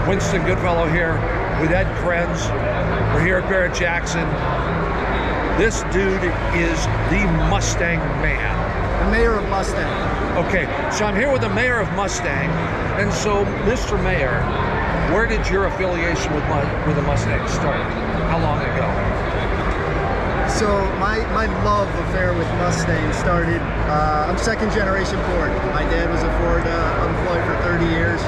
Winston Goodfellow here with Ed Krenz. We're here at Barrett-Jackson. This dude is the Mustang man. The mayor of Mustang. Okay, so I'm here with the mayor of Mustang. And so, Mr. Mayor, where did your affiliation with the Mustang start? How long ago? So my love affair with Mustang started, I'm second generation Ford. My dad was a Ford employee for 30 years.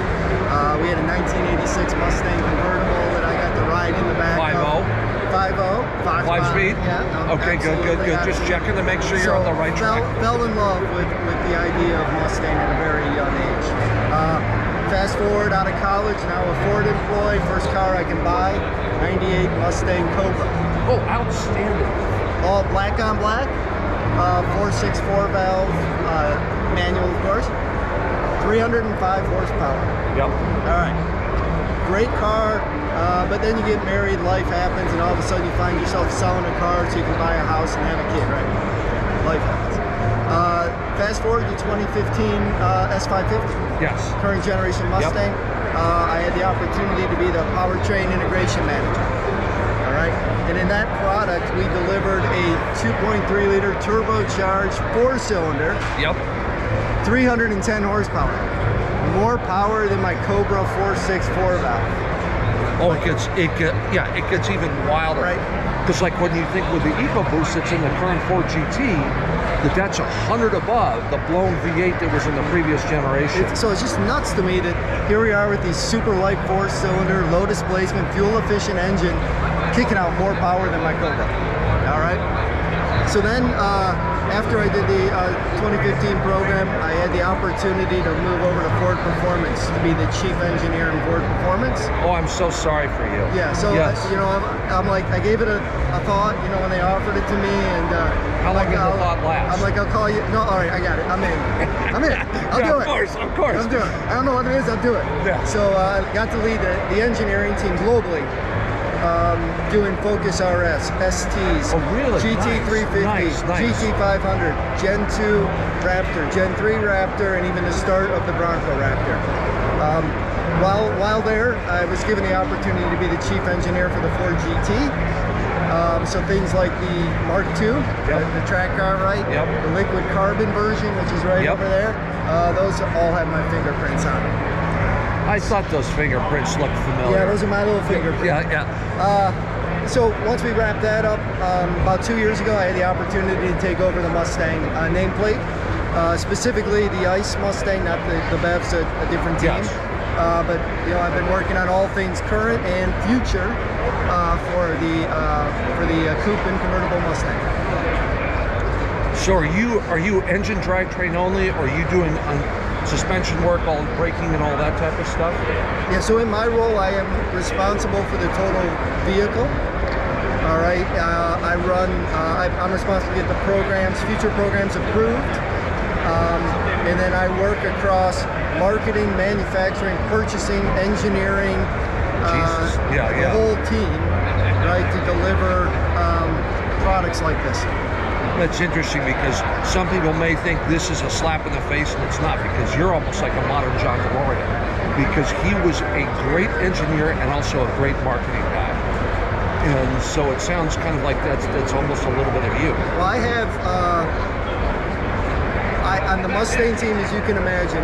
We had a 1986 Mustang convertible that I got to ride in the back of. 5.0. 5-speed? Yeah. No, okay, good. Just checking to make sure you're on the right track. Fell in love with the idea of Mustang at a very young age. Fast forward out of college, now a Ford employee, first car I can buy, 98 Mustang Cobra. Oh, outstanding. All black on black, 4.6 4-valve, manual of course, 305 horsepower. Yep. All right, great car, but then you get married, life happens, and all of a sudden you find yourself selling a car so you can buy a house and have a kid, right? Life happens. Fast forward to 2015 S550. Yes. Current generation Mustang. Yep. I had the opportunity to be the powertrain integration manager. All right, and in that product, we delivered a 2.3 liter turbocharged 4-cylinder. Yep. 310 horsepower. More power than my Cobra 4.6 4-valve. Oh, it gets even wilder. Right. Because like when you think with the EcoBoost that's in the current Ford GT, that's 100 above the blown V8 that was in the previous generation. So it's just nuts to me that here we are with these super light 4-cylinder, low displacement, fuel efficient engine, kicking out more power than my Cobra. All right. So then, after I did the 2015 program, I had the opportunity to move over to Ford Performance to be the chief engineer in Ford Performance. Oh, I'm so sorry for you. Yeah. So yes. you know, I'm like, I gave it a thought. You know, when they offered it to me, and how long did the thought last? I'm like, I'll call you. No, all right, I got it. I'm in. I'm in. I'll do it. Of course. I'm doing it. I don't know what it is. I'll do it. Yeah. So I got to lead the engineering team globally. Doing Focus RS, STs, oh, really? GT350, nice. GT500, Gen 2 Raptor, Gen 3 Raptor, and even the start of the Bronco Raptor. While there, I was given the opportunity to be the chief engineer for the Ford GT. So things like the Marque II, yep. the track car, right? Yep. The liquid carbon version, which is right yep. over there. Those all have my fingerprints on them. I thought those fingerprints looked familiar. Yeah, those are my little fingerprints. Yeah. So once we wrapped that up, about 2 years ago, I had the opportunity to take over the Mustang nameplate, specifically the ICE Mustang, not the BEVs, a different team. Yes. But you know, I've been working on all things current and future for the coupe and convertible Mustang. So are you engine drivetrain only, or are you doing suspension work, all braking and all that type of stuff? Yeah, so in my role, I am responsible for the total vehicle. All right, I'm responsible to get the future programs approved. And then I work across marketing, manufacturing, purchasing, engineering, the whole team, right, to deliver products like this. That's interesting because some people may think this is a slap in the face, and it's not, because you're almost like a modern John DeLorean, because he was a great engineer and also a great marketing guy. And so it sounds kind of like that's almost a little bit of you. Well, I have, on the Mustang team, as you can imagine,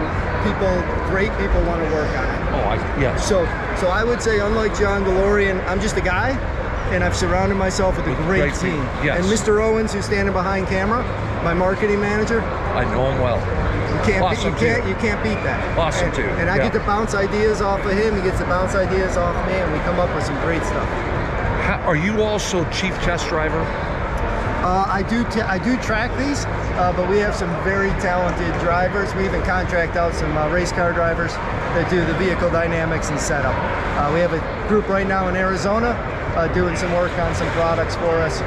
great people want to work on it. Oh, yes. So I would say, unlike John DeLorean, I'm just a guy, and I've surrounded myself with a great team. Yes. And Mr. Owens, who's standing behind camera, my marketing manager. I know him well. You can't beat that. Awesome, too. And I get to bounce ideas off of him, he gets to bounce ideas off me, and we come up with some great stuff. Are you also chief test driver? I do track these, but we have some very talented drivers. We even contract out some race car drivers that do the vehicle dynamics and setup. We have a group right now in Arizona doing some work on some products for us.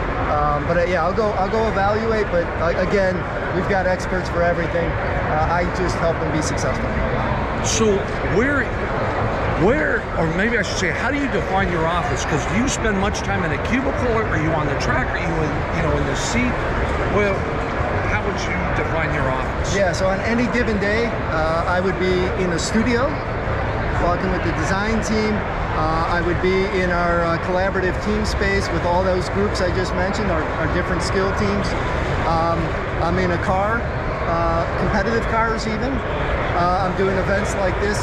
Yeah, I'll go evaluate. But again, we've got experts for everything. I just help them be successful. So where, or maybe I should say, how do you define your office? Because do you spend much time in a cubicle, or are you on the track? Are you in the seat? Well, how would you define your office? Yeah, so on any given day, I would be in a studio, walking with the design team. I would be in our collaborative team space with all those groups I just mentioned, our different skill teams. I'm in a car, competitive cars even. I'm doing events like this,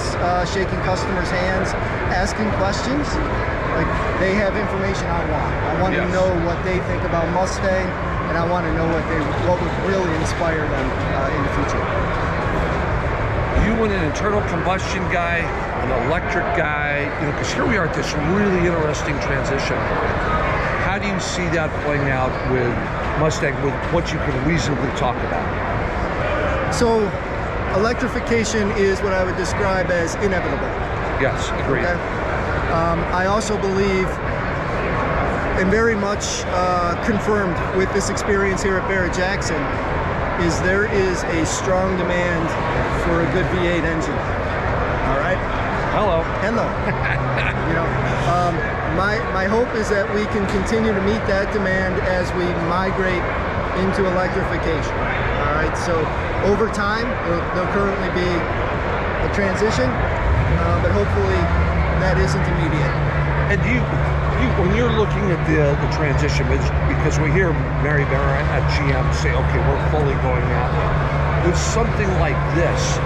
shaking customers' hands, asking questions. Like, they have information I want. I want to know what they think about Mustang, and I want to know what would really inspire them in the future. You want an internal combustion guy, an electric guy, because here we are at this really interesting transition. How do you see that playing out with Mustang, with what you can reasonably talk about? So, electrification is what I would describe as inevitable. Yes, agreed. Okay? I also believe, and very much confirmed with this experience here at Barrett-Jackson, is there is a strong demand for a good V8 engine. All right? Hello. Hello. My hope is that we can continue to meet that demand as we migrate into electrification. All right, so over time, there'll currently be a transition, but hopefully that isn't immediate. And when you're looking at the transition, because we hear Mary Barrett at GM say, okay, we're fully going out with something like this.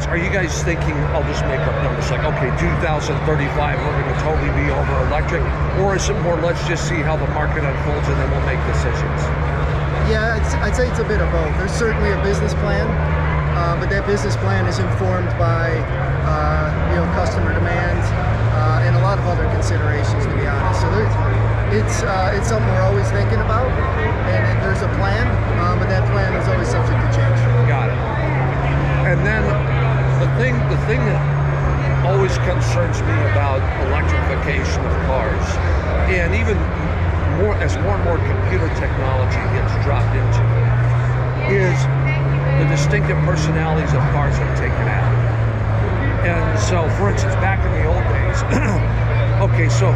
Are you guys thinking, I'll just make up numbers like, okay, 2035, we're going to totally be over electric? Or is it more, let's just see how the market unfolds and then we'll make decisions? Yeah, I'd say it's a bit of both. There's certainly a business plan, but that business plan is informed by customer demand and a lot of other considerations, to be honest. So it's something we're always thinking about, and there's a plan, but that plan is always subject to change. Got it. And then the thing that always concerns me about electrification of cars, and even more as more and more computer technology gets dropped into, is the distinctive personalities of cars are taken out. And so, for instance, back in the old days, okay, so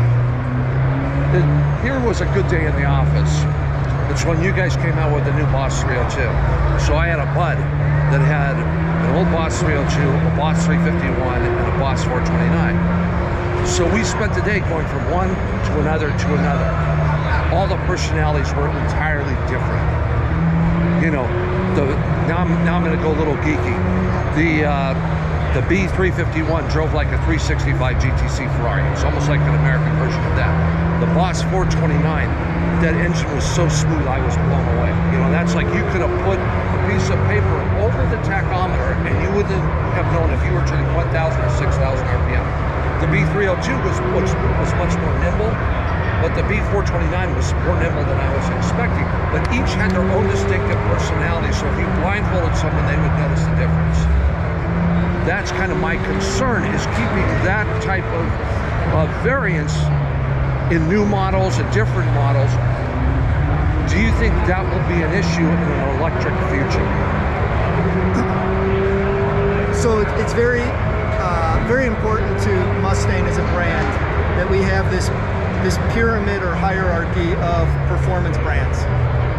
here was a good day in the office. It's when you guys came out with the new Boss 302. So I had a bud that had an old Boss 302, a Boss 351, and a Boss 429. So we spent the day going from one to another to another. All the personalities were entirely different. Now I'm going to go a little geeky. The B351 drove like a 365 GTC Ferrari. It was almost like an American version of that. The Boss 429, that engine was so smooth I was blown away. That's like you could have put a piece of paper over the tachometer and you wouldn't have known if you were turning 1,000 or 6,000 RPM. The B302 was much more nimble, but the B429 was more nimble than I was expecting. But each had their own distinctive personality, so if you blindfolded someone, they would notice the difference. That's kind of my concern, is keeping that type of variance in new models and different models. Do you think that will be an issue in an electric future? So it's very important to Mustang as a brand that we have this pyramid or hierarchy of performance brands.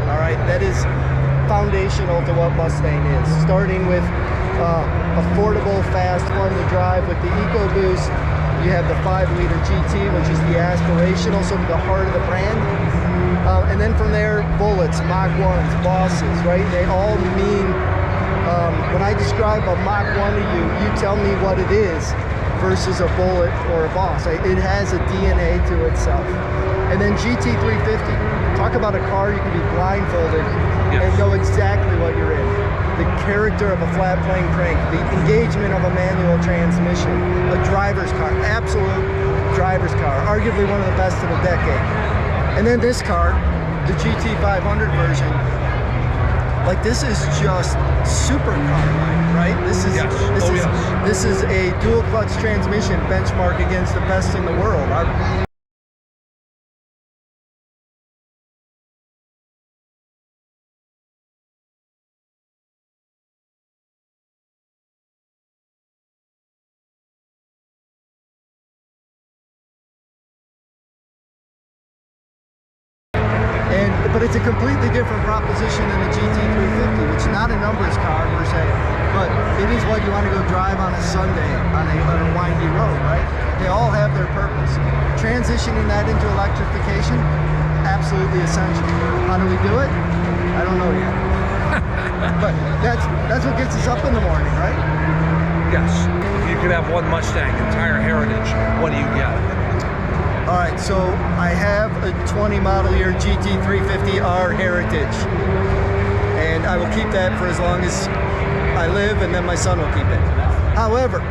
All right, that is foundational to what Mustang is. Starting with affordable, fast, fun to drive with the EcoBoost. You have the 5-liter GT, which is the aspirational, sort of the heart of the brand. And then from there, bullets, Mach 1s, bosses, right? They all mean, when I describe a Mach 1 to you, you tell me what it is versus a bullet or a boss. It has a DNA to itself. And then GT350, talk about a car you can be blindfolded and know exactly what you're in. The character of a flat plane crank, the engagement of a manual transmission, a driver's car, absolute driver's car, arguably one of the best of the decade. And then this car, the GT500 version, like, this is just supercar-like, right? This is a dual clutch transmission benchmark against the best in the world. but it's a completely different proposition than a GT350, which is not a numbers car per se, but it is what you want to go drive on a Sunday on a windy road, right? They all have their purpose. Transitioning that into electrification, absolutely essential. How do we do it? I don't know yet. But that's what gets us up in the morning, right? Yes. If you could have one Mustang, entire heritage, what do you get? All right, so I have a 20 model year GT350R Heritage, and I will keep that for as long as I live, and then my son will keep it. However,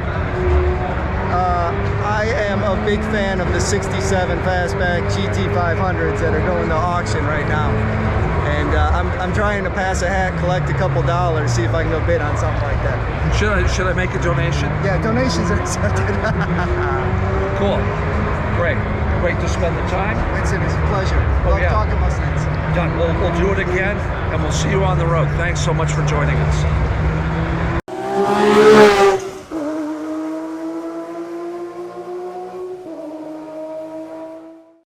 I am a big fan of the 67 fastback GT500s that are going to auction right now, and I'm trying to pass a hat, collect a couple dollars, see if I can go bid on something like that. Should I make a donation? Yeah, donations are accepted. Cool. Great. Great to spend the time. Winston, it's a pleasure. Love talking Mustangs. Done. We'll do it again, and we'll see you on the road. Thanks so much for joining us.